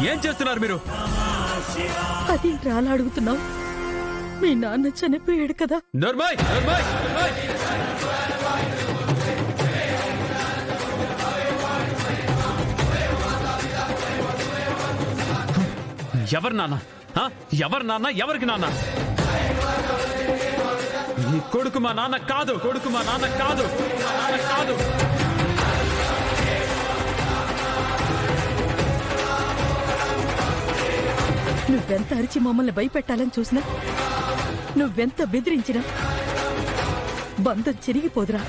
ఏం చేస్తున్నారు మీరు? అది రాలా అడుగుతున్నావు? మీ నాన్న చనిపోయాడు కదా. నర్మాయ్ నర్మాయ్ నర్మాయ్ ఎవరు నాన్న? ఎవరు నాన్న? ఎవరికి నాన్న? నీ కొడుకు మా నాన్న కాదు. కొడుకు మా నాన్న కాదు. నాన్న కాదు. నువ్వెంత అరిచి మమ్మల్ని భయపెట్టాలని చూసినా, నువ్వెంత బెదిరించినా బంధం చెరిగిపోదురా.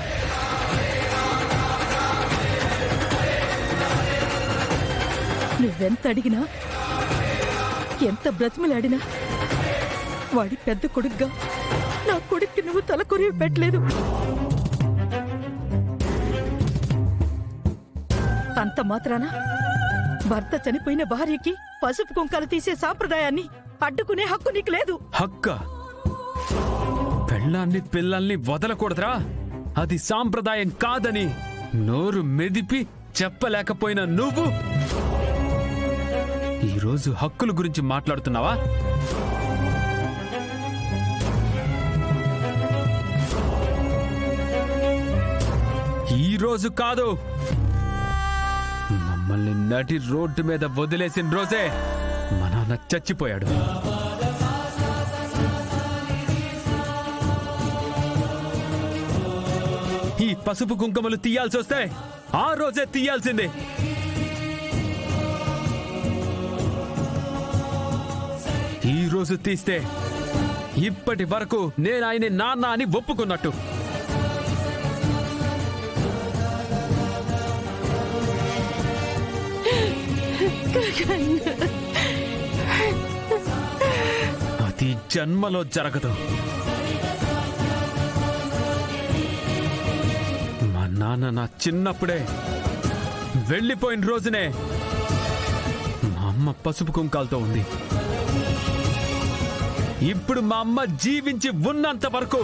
నువ్వెంత అడిగినా, ఎంత బ్రతిమలాడినా వాడి పెద్ద కొడుగ్గా నా కొడుక్కి నువ్వు తలకొరివి పెట్టలేదు. అంత మాత్రాన భర్త చనిపోయిన భార్యకి పసుపు కుంకాలు తీసే సాంప్రదాయాన్ని అడ్డుకునే హక్కు నీకు లేదు. హక్క? పెళ్ళాన్ని పిల్లల్ని వదలకూడదురా. అది సాంప్రదాయం కాదని నోరు మెదిపి చెప్పలేకపోయినా నువ్వు ఈరోజు హక్కుల గురించి మాట్లాడుతున్నావా? ఈరోజు కాదు, మమ్మల్ని నటి రోడ్డు మీద వదిలేసిన రోజే మా నాన్న చచ్చిపోయాడు. ఈ పసుపు కుంకుమలు తీయాల్సి వస్తే ఆ రోజే తీయాల్సిందే. ఈ రోజు తీస్తే ఇప్పటి వరకు నేను ఆయన నాన్న అని ఒప్పుకున్నట్టు. అది జన్మలో జరగదు. మా నాన్న నా చిన్నప్పుడే వెళ్ళిపోయిన రోజునే మా అమ్మ పసుపు కుంకాలతో ఉంది. ఇప్పుడు మా అమ్మ జీవించి ఉన్నంత వరకు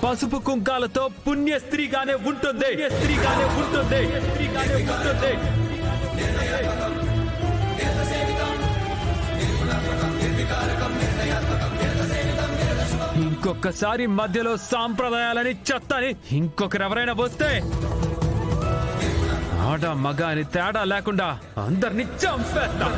పసుపు కుంకాలతో పుణ్య స్త్రీగానే ఉంటుంది. స్త్రీగానే ఉంటుంది. స్త్రీగానే ఉంటుంది. ఇంకొకసారి మధ్యలో సాంప్రదాయాలని చెత్తని ఇంకొకరెవరైనా వస్తే ఆడ మగ అని తేడా లేకుండా అందరినీ చంపేస్తా.